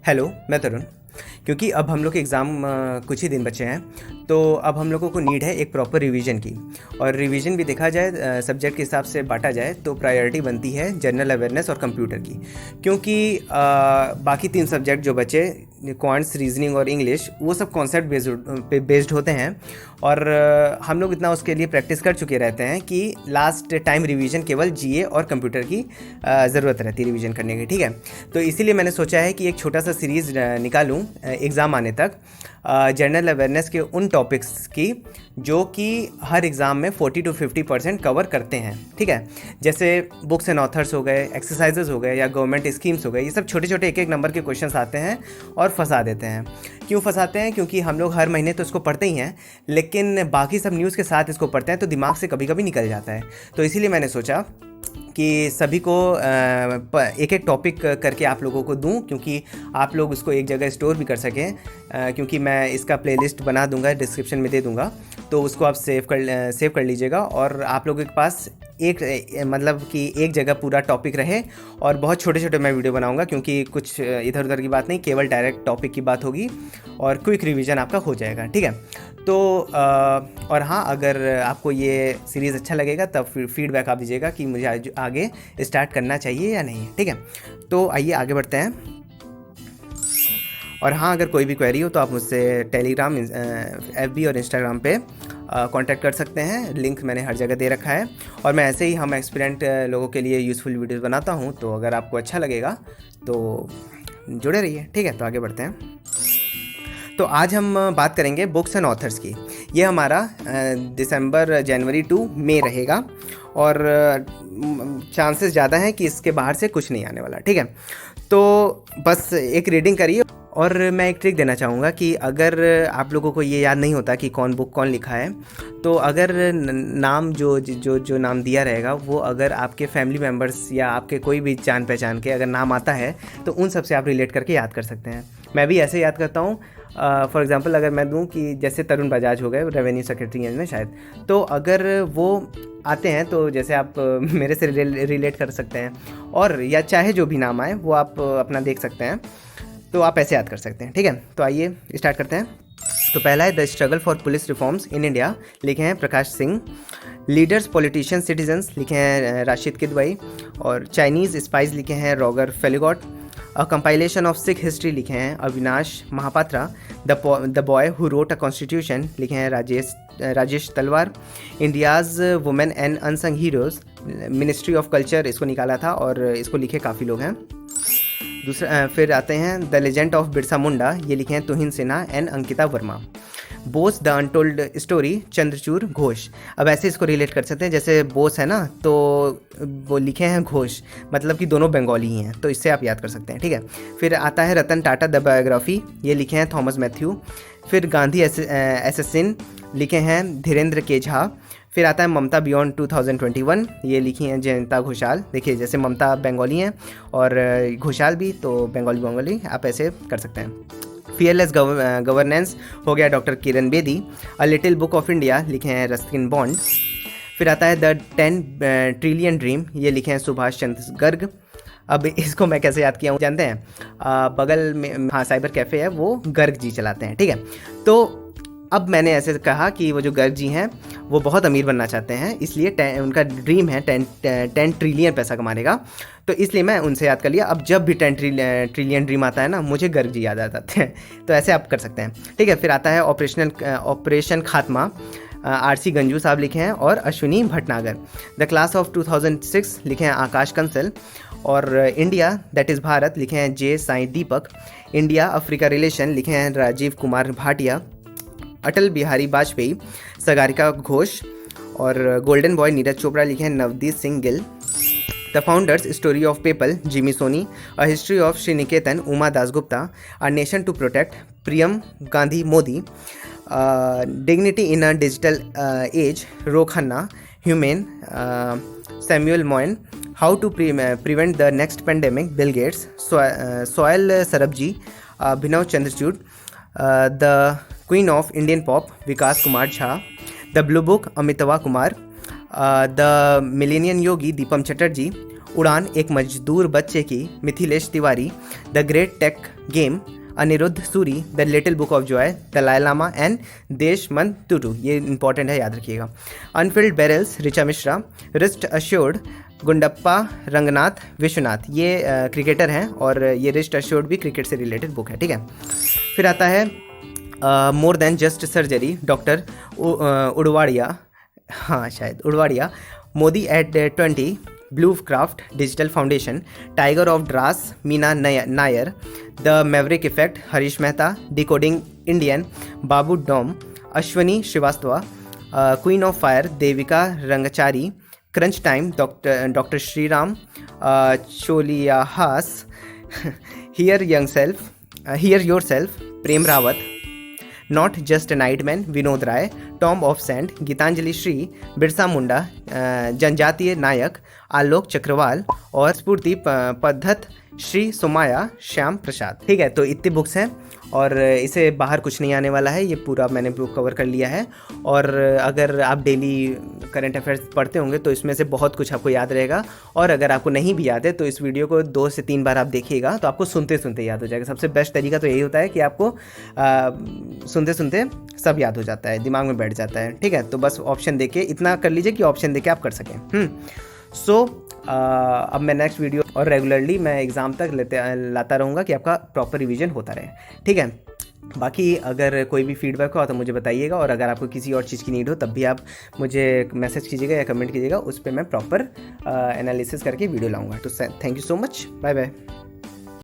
Hello, मैं तरुण। क्योंकि अब हम लोग के एग्ज़ाम कुछ ही दिन बचे हैं, तो अब हम लोगों को नीड है एक प्रॉपर रिवीजन की। और रिवीजन भी देखा जाए सब्जेक्ट के हिसाब से बांटा जाए तो प्रायोरिटी बनती है जनरल अवेयरनेस और कंप्यूटर की। क्योंकि बाकी तीन सब्जेक्ट जो बचे, क्वांट्स, रीजनिंग और इंग्लिश, वो सब कॉन्सेप्ट बेस्ड होते हैं। और हम लोग इतना उसके लिए प्रैक्टिस कर चुके रहते हैं कि लास्ट टाइम रिवीजन केवल जीए और कंप्यूटर की ज़रूरत रहती है रिवीजन करने की। ठीक है, तो इसीलिए मैंने सोचा है कि एक छोटा सा सीरीज़ निकालूं एग्ज़ाम आने तक, जनरल अवेयरनेस के उन टॉपिक्स की जो कि हर एग्ज़ाम में 40 to 50% कवर करते हैं। ठीक है, जैसे बुक्स एंड ऑथर्स हो गए, एक्सरसाइजेज हो गए, या गवर्नमेंट स्कीम्स हो गए। ये सब छोटे छोटे एक एक नंबर के क्वेश्चंस आते हैं और फंसा देते हैं। क्यों फंसाते हैं? क्योंकि हम लोग हर महीने तो इसको पढ़ते ही हैं, लेकिन बाकी सब न्यूज़ के साथ इसको पढ़ते हैं तो दिमाग से कभी कभी निकल जाता है। तो इसीलिए मैंने सोचा कि सभी को एक एक टॉपिक करके आप लोगों को दूं, क्योंकि आप लोग उसको एक जगह स्टोर भी कर सकें। क्योंकि मैं इसका प्लेलिस्ट बना दूंगा, डिस्क्रिप्शन में दे दूंगा, तो उसको आप सेव कर लीजिएगा। और आप लोगों के पास मतलब कि एक जगह पूरा टॉपिक रहे। और बहुत छोटे छोटे मैं वीडियो बनाऊंगा, क्योंकि कुछ इधर उधर की बात नहीं, केवल डायरेक्ट टॉपिक की बात होगी और क्विक रिवीजन आपका हो जाएगा। ठीक है, तो और हाँ, अगर आपको ये सीरीज़ अच्छा लगेगा तब फीडबैक आप दीजिएगा कि मुझे आगे स्टार्ट करना चाहिए या नहीं। ठीक है, तो आइए आगे बढ़ते हैं। और हाँ, अगर कोई भी क्वेरी हो तो आप मुझसे टेलीग्राम, एफबी और इंस्टाग्राम पे कांटेक्ट कर सकते हैं। लिंक मैंने हर जगह दे रखा है। और मैं ऐसे ही हम एक्सपीरियंट लोगों के लिए यूज़फुल वीडियोस बनाता हूँ, तो अगर आपको अच्छा लगेगा तो जुड़े रहिए। ठीक है, तो आगे बढ़ते हैं। तो आज हम बात करेंगे बुक्स एंड ऑथर्स की। ये हमारा दिसंबर, जनवरी टू मई रहेगा। और चांसेस ज़्यादा हैं कि इसके बाहर से कुछ नहीं आने वाला। ठीक है, तो बस एक रीडिंग करिए। और मैं एक ट्रिक देना चाहूँगा कि अगर आप लोगों को ये याद नहीं होता कि कौन बुक कौन लिखा है, तो अगर नाम जो नाम दिया रहेगा वो अगर आपके फैमिली मेम्बर्स या आपके कोई भी जान पहचान के अगर नाम आता है तो उन सब से आप रिलेट करके याद कर सकते हैं। मैं भी ऐसे याद करता हूँ। फॉर एग्ज़ाम्पल अगर मैं दूँ कि जैसे तरुण बजाज हो गए, रेवेन्यू सेक्रेटरी हैं शायद, तो अगर वो आते हैं तो जैसे आप मेरे से रिलेट कर सकते हैं। और या चाहे जो भी नाम आए वो आप अपना देख सकते हैं, तो आप ऐसे याद कर सकते हैं। ठीक है, तो आइए स्टार्ट करते हैं। तो पहला है the struggle for police reforms in India, लिखे हैं Prakash Singh. Leaders, politicians, citizens, लिखे हैं राशिद किदवई। और चाइनीज़ स्पाइस, लिखे हैं Roger Faligot. A compilation of Sikh history, लिखे हैं Avinash Mahapatra. The boy who wrote a constitution, लिखे हैं Rajesh Talwar. India's women and unsung heroes, ministry of culture इसको निकाला था और इसको लिखे काफ़ी लोग हैं। दूसरा फिर आते हैं the legend of Birsa Munda, ये लिखे हैं Tuhin Sinha and Ankita Verma. Bose the untold story, Chandrachud Ghosh. अब ऐसे इसको रिलेट कर सकते हैं, जैसे बोस है ना, तो वो लिखे हैं घोष, मतलब कि दोनों बंगाली ही हैं, तो इससे आप याद कर सकते हैं। ठीक है, फिर आता है रतन टाटा द बायोग्राफी, ये लिखे हैं थॉमस मैथ्यू। फिर गांधी एसेसिन, लिखे हैं धीरेन्द्र के झा। फिर आता है ममता बियॉन्ड 2021, ये लिखी हैं जयंता घोषाल। देखिए, जैसे ममता बंगाली हैं और घोषाल भी, तो बंगाली आप ऐसे कर सकते हैं। फियरलेस गवर्नेंस हो गया doctor Kiran Bedi. A little book of India, लिखे हैं रस्किन बॉन्ड। फिर आता है द 10 ट्रिलियन ड्रीम, ये लिखे हैं सुभाष चंद्र गर्ग। अब इसको मैं कैसे याद किया हूँ जानते हैं? बगल में हाँ साइबर कैफ़े है, वो गर्ग जी चलाते हैं। ठीक है, तो अब मैंने ऐसे कहा कि वो जो गर्ग जी हैं वो बहुत अमीर बनना चाहते हैं, इसलिए उनका ड्रीम है 10 ट्रिलियन पैसा कमाने का। तो इसलिए मैं उनसे याद कर लिया। अब जब भी 10 ट्रिलियन ड्रीम आता है ना, मुझे गर्ग जी याद आ जाते हैं। तो ऐसे आप कर सकते हैं। ठीक है, फिर आता है ऑपरेशन खात्मा, आरसी गंजू साहब लिखे हैं और Ashwini Bhatnagar. The class of 2006, लिखे हैं आकाश कंसल। और इंडिया दैट इज़ भारत, लिखे हैं जे साई दीपक। इंडिया अफ्रीका रिलेशन, लिखे हैं राजीव कुमार भाटिया। अटल बिहारी वाजपेयी, सगारिका घोष। और गोल्डन बॉय नीरज चोपड़ा, लिखे हैं Navdeep Singh Gill. The founders, story of people, Jimmy Soni. A history of Sriniketan, Uma Dasgupta. A nation to protect, Priyam Gandhi Mody. Dignity in a digital age, Ro Khanna. Humane, Samuel Moyn. How to prevent the next pandemic, Bill Gates. Soli Sorabjee, Abhinav Chandrachud. The queen of Indian pop, Vikas Kumar Jha. The blue book, Amitava Kumar. The millennial yogi, Deepam Chatterjee. उड़ान एक मजदूर बच्चे की, Mithilesh Tiwari, the great tech game, Anirudh Suri, the little book of joy, Dalai Lama and Desmond Tutu, ये important है, याद रखिएगा। Unfilled barrels, Richa Mishra, wrist assured, Gundappa Ranganath Viswanath, ये क्रिकेटर हैं और ये रिस्ट अश्योर्ड भी क्रिकेट से रिलेटेड बुक है, ठीक है। फिर आता है more than just surgery, doctor Udwadia, हाँ शायद Udwadia, Modi at 20, blue craft digital foundation, tiger of draws, Meena Nair, the maverick effect, Harish Mehta, decoding Indian, babudom, Ashwini Srivastava, queen of fire, Devika Rangachari, crunch time, doctor Shriram चोलियाहास, hear yourself, Prem Rawat, not just nightwatchman, Vinod Rai, tomb of sand, Geetanjali Shree, Birsa Munda, जनजातीय नायक, आलोक चक्रवाल और स्फूर्ति पद्धत श्री सोमाया श्याम प्रसाद, ठीक है। तो इतनी बुक्स हैं और इसे बाहर कुछ नहीं आने वाला है, ये पूरा मैंने बुक कवर कर लिया है। और अगर आप डेली करंट अफेयर्स पढ़ते होंगे तो इसमें से बहुत कुछ आपको याद रहेगा, और अगर आपको नहीं भी याद है तो इस वीडियो को 2 से 3 बार आप देखिएगा तो आपको सुनते सुनते याद हो जाएगा। सबसे बेस्ट तरीका तो यही होता है कि आपको सुनते सुनते सब याद हो जाता है, दिमाग में बैठ जाता है, ठीक है। तो बस ऑप्शन देके इतना कर लीजिए कि ऑप्शन देके आप कर सकें। सो अब मैं नेक्स्ट वीडियो और रेगुलरली मैं एग्ज़ाम तक लाता रहूँगा कि आपका प्रॉपर रिवीजन होता रहे, ठीक है। बाकी अगर कोई भी फीडबैक हो तो मुझे बताइएगा, और अगर आपको किसी और चीज़ की नीड हो तब भी आप मुझे मैसेज कीजिएगा या कमेंट कीजिएगा, उस पर मैं प्रॉपर एनालिसिस करके वीडियो लाऊंगा। तो thank you so much, bye bye.